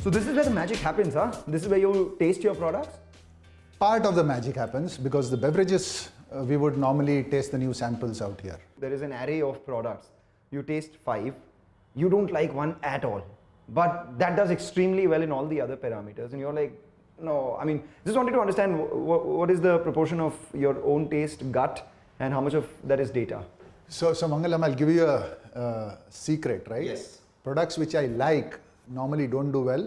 So this is where the magic happens, huh? This is where you taste your products? Part of the magic happens because the beverages, we would normally taste the new samples out here. There is an array of products. You taste 5, you don't like one at all, but that does extremely well in all the other parameters, and you're like, no, I mean, just wanted to understand what is the proportion of your own taste, gut, and how much of that is data? So Mangalam, I'll give you a secret, right? Yes. Products which I like normally don't do well,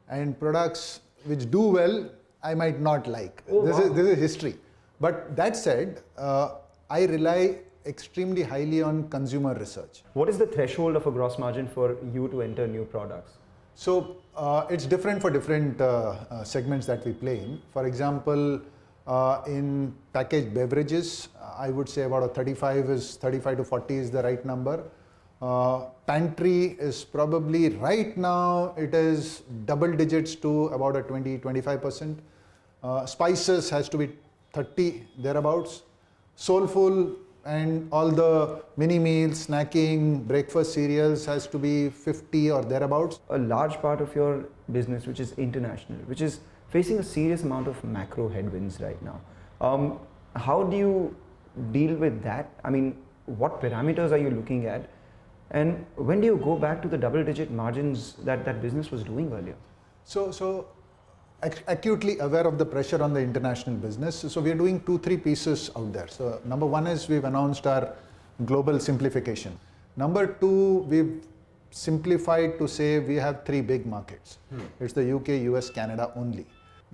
and products which do well, I might not like. Oh, this wow. is history. But that said, I rely extremely highly on consumer research. What is the threshold of a gross margin for you to enter new products? So it's different for different segments that we play in. For example, in packaged beverages, I would say about a 35 to 40 is the right number. Pantry is probably right now, it is double digits to about a 20-25%. Spices has to be 30 thereabouts. Soulful and all the mini meals, snacking, breakfast cereals has to be 50 or thereabouts. A large part of your business, which is international, which is facing a serious amount of macro headwinds right now. How do you deal with that? I mean, what parameters are you looking at? And when do you go back to the double-digit margins that that business was doing earlier? So acutely aware of the pressure on the international business. So we are doing 2-3 pieces out there. So number one is we've announced our global simplification. Number two, we've simplified to say we have 3 big markets. It's the UK, US, Canada only.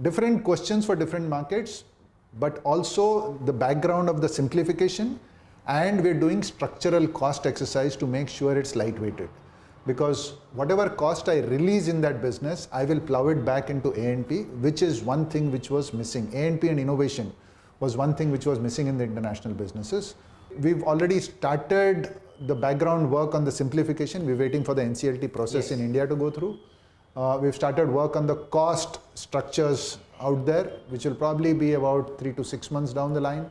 Different questions for different markets, but also the background of the simplification, and we're doing structural cost exercise to make sure it's lightweighted. Because whatever cost I release in that business, I will plow it back into A&P, which is one thing which was missing. A&P and innovation was one thing which was missing in the international businesses. We've already started the background work on the simplification. We're waiting for the NCLT process in India to go through. We've started work on the cost structures out there, which will probably be about 3 to 6 months down the line.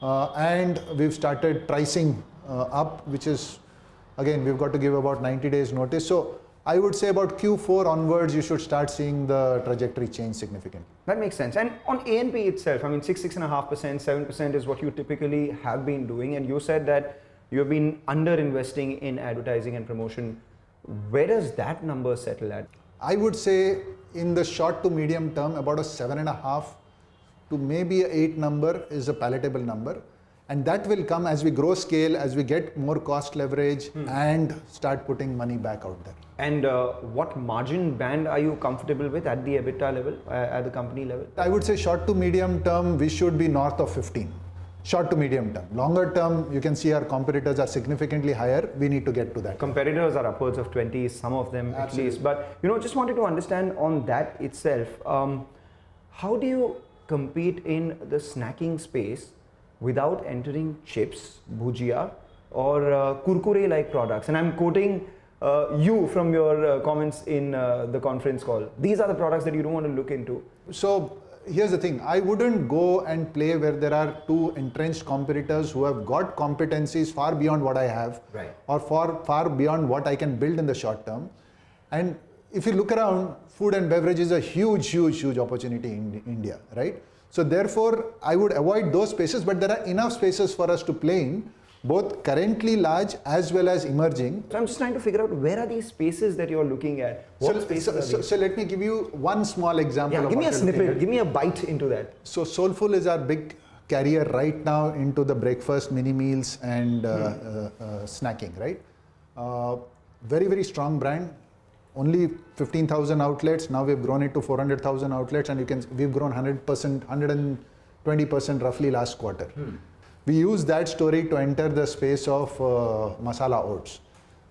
And we've started pricing up, which is, again, we've got to give about 90 days notice. So I would say about Q4 onwards, you should start seeing the trajectory change significantly. That makes sense. And on A&P itself, I mean, 6.5%, 7% is what you typically have been doing. And you said that you have been under-investing in advertising and promotion. Where does that number settle at? I would say in the short to medium term, about a 7.5 to maybe an 8 number is a palatable number. And that will come as we grow scale, as we get more cost leverage and start putting money back out there. And what margin band are you comfortable with at the EBITDA level, at the company level? I would say short to medium term, we should be north of 15. Short to medium term. Longer term, you can see our competitors are significantly higher. We need to get to that. Competitors are upwards of 20, some of them at least. But, just wanted to understand on that itself, how do you compete in the snacking space without entering chips, bhujia, or kurkure-like products? And I'm quoting you from your comments in the conference call. These are the products that you don't want to look into. So here's the thing. I wouldn't go and play where there are 2 entrenched competitors who have got competencies far beyond what I have, or far beyond what I can build in the short term. And if you look around, food and beverage is a huge opportunity in India, right? So therefore, I would avoid those spaces, but there are enough spaces for us to play in, both currently large as well as emerging. So I'm just trying to figure out, where are these spaces that you're looking at? What spaces are these? So let me give you one small example. Yeah, give me a snippet, give me a bite into that. So Soulful is our big carrier right now into the breakfast, mini meals and snacking, right? Very strong brand. Only 15,000 outlets. Now we've grown it to 400,000 outlets, and we've grown 100%, 120% roughly last quarter. We use that story to enter the space of masala oats,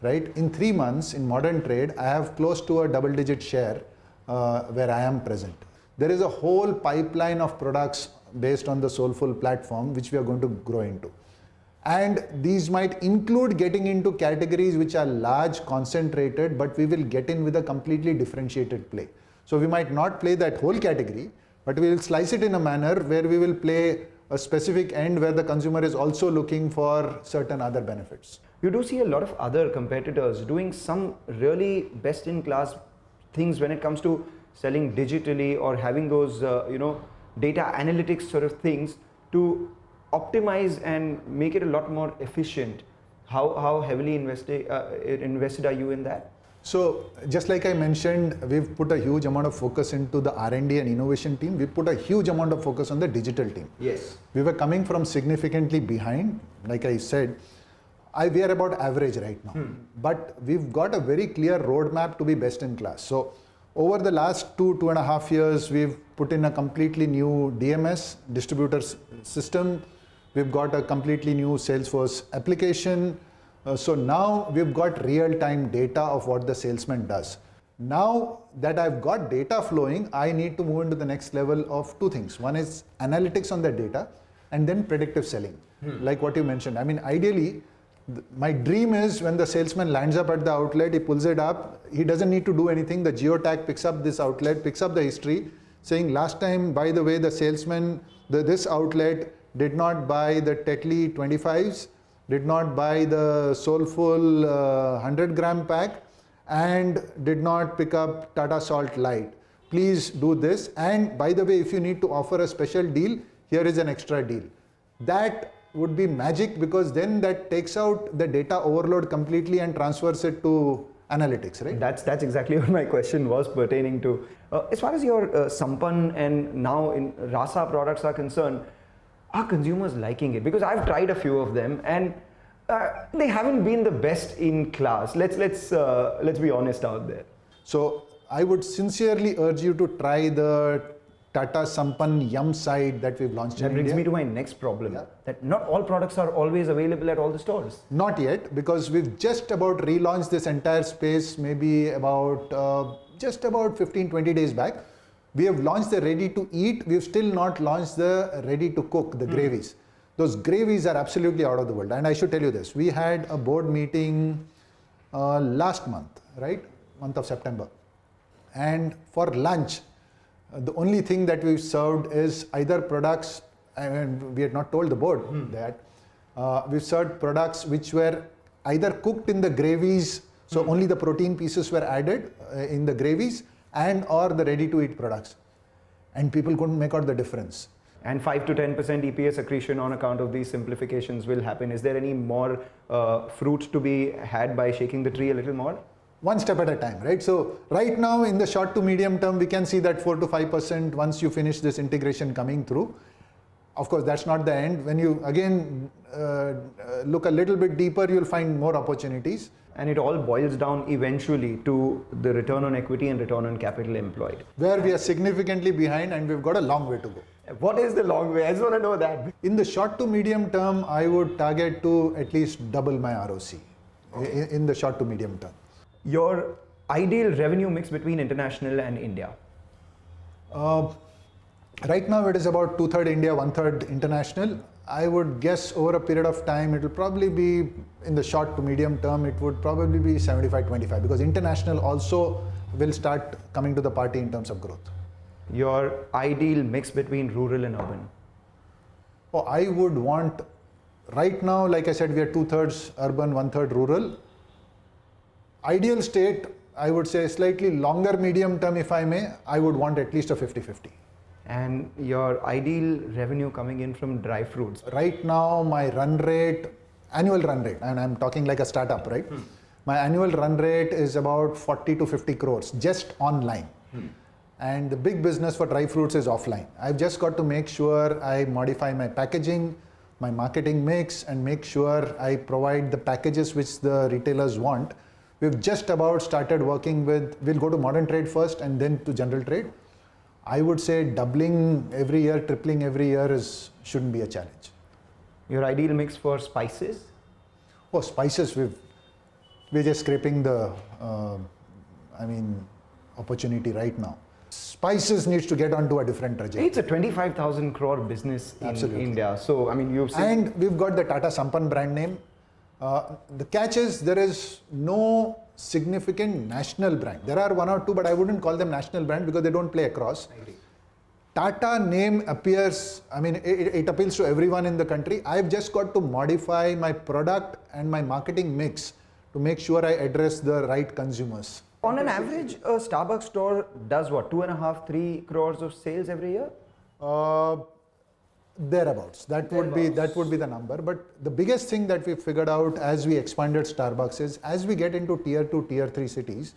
right? In 3 months in modern trade, I have close to a double-digit share where I am present. There is a whole pipeline of products based on the Soulful platform, which we are going to grow into. And these might include getting into categories which are large, concentrated, but we will get in with a completely differentiated play. So we might not play that whole category, but we will slice it in a manner where we will play a specific end where the consumer is also looking for certain other benefits. You do see a lot of other competitors doing some really best-in-class things when it comes to selling digitally or having those data analytics sort of things to optimize and make it a lot more efficient? How heavily invested are you in that? So just like I mentioned, we've put a huge amount of focus into the R&D and innovation team. We put a huge amount of focus on the digital team. Yes. We were coming from significantly behind. Like I said, we are about average right now. But we've got a very clear roadmap to be best in class. So over the last 2.5 years, we've put in a completely new DMS, distributor system. We've got a completely new Salesforce application. So now we've got real-time data of what the salesman does. Now that I've got data flowing, I need to move into the next level of two things. One is analytics on the data, and then predictive selling. Like what you mentioned. I mean, ideally, my dream is when the salesman lands up at the outlet, he pulls it up, he doesn't need to do anything. The geotag picks up this outlet, picks up the history, saying last time, by the way, the salesman, this outlet did not buy the Tetley 25s, did not buy the Soulful 100-gram pack, and did not pick up Tata Salt Light. Please do this. And by the way, if you need to offer a special deal, here is an extra deal. That would be magic, because then that takes out the data overload completely and transfers it to analytics, right? That's exactly what my question was pertaining to. As far as your Sampann and now in Rasa products are concerned, are consumers liking it? Because I've tried a few of them and they haven't been the best in class. Let's be honest out there. So I would sincerely urge you to try the Tata Sampann Yum side that we've launched in India. That brings me to my next problem, that not all products are always available at all the stores. Not yet, because we've just about relaunched this entire space maybe about just about 15-20 days back. We have launched the ready to eat. We've still not launched the ready to cook, the gravies. Those gravies are absolutely out of the world. And I should tell you this, we had a board meeting last month, right? Month of September. And for lunch, the only thing that we've served is either products, and we had not told the board that, we've served products which were either cooked in the gravies, so only the protein pieces were added in the gravies, and or the ready to eat products. And people couldn't make out the difference. And 5 to 10% EPS accretion on account of these simplifications will happen. Is there any more fruit to be had by shaking the tree a little more? One step at a time, right? So right now in the short to medium term, we can see that 4 to 5% once you finish this integration coming through. Of course, that's not the end. When you again look a little bit deeper, you'll find more opportunities. And it all boils down eventually to the return on equity and return on capital employed. Where we are significantly behind and we've got a long way to go. What is the long way? I just want to know that. In the short to medium term, I would target to at least double my ROC in the short to medium term. Your ideal revenue mix between international and India? Right now it is about 2/3 India, 1/3 international. I would guess over a period of time, it will probably be in the short to medium term, it would probably be 75-25, because international also will start coming to the party in terms of growth. Your ideal mix between rural and urban? Oh, I would want, right now, like I said, we are 2/3 urban, 1/3 rural. Ideal state, I would say slightly longer medium term, if I may, I would want at least a 50-50. And your ideal revenue coming in from dry fruits? Right now, my run rate, annual run rate, and I'm talking like a startup, right? My annual run rate is about 40 to 50 crores, just online. And the big business for dry fruits is offline. I've just got to make sure I modify my packaging, my marketing mix, and make sure I provide the packages which the retailers want. We've just about started working with, we'll go to modern trade first and then to general trade. I would say doubling every year, tripling every year shouldn't be a challenge. Your ideal mix for spices? Oh, spices, we're just scraping the, opportunity right now. Spices needs to get onto a different trajectory. It's a 25,000 crore business in Absolutely. India. So, I mean, you've seen... And we've got the Tata Sampann brand name. The catch is there is no significant national brand. There are one or two, but I wouldn't call them national brand because they don't play across. I agree. Tata name appears, it appeals to everyone in the country. I've just got to modify my product and my marketing mix to make sure I address the right consumers. On an average, a Starbucks store does what, 2.5, 3 crores of sales every year? Thereabouts. That would be the number. But the biggest thing that we figured out as we expanded Starbucks is, as we get into tier 2, tier 3 cities,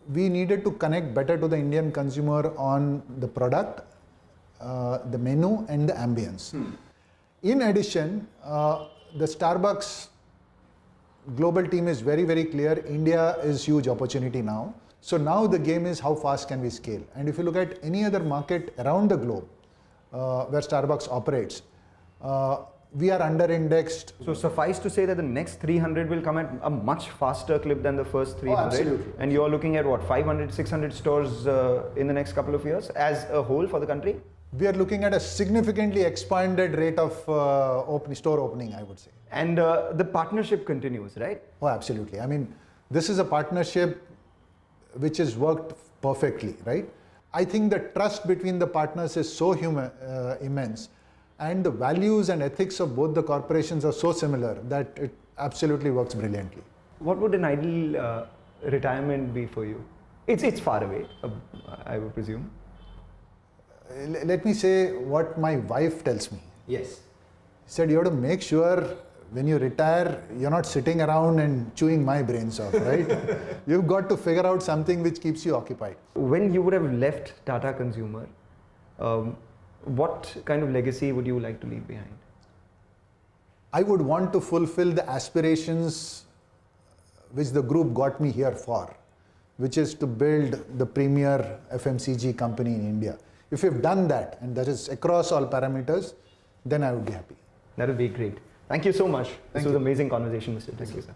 we needed to connect better to the Indian consumer on the product, the menu, and the ambience. In addition, the Starbucks global team is very, very clear. India is huge opportunity now. So now the game is how fast can we scale. And if you look at any other market around the globe where Starbucks operates, we are under-indexed. So suffice to say that the next 300 will come at a much faster clip than the first 300. Oh, absolutely. And you're looking at what, 500, 600 stores in the next couple of years as a whole for the country? We are looking at a significantly expanded rate of store opening, I would say. And the partnership continues, right? Oh, absolutely. I mean, this is a partnership which has worked perfectly, right? I think the trust between the partners is so immense, and the values and ethics of both the corporations are so similar that it absolutely works brilliantly. What would an ideal retirement be for you? It's far away, I would presume. Let me say what my wife tells me. Yes. She said, you have to make sure when you retire, you're not sitting around and chewing my brains off, right? You've got to figure out something which keeps you occupied. When you would have left Tata Consumer, what kind of legacy would you like to leave behind? I would want to fulfill the aspirations which the group got me here for, which is to build the premier FMCG company in India. If we've done that, and that is across all parameters, then I would be happy. That would be great. Thank you so much. This was an amazing conversation, Mr. D'Souza.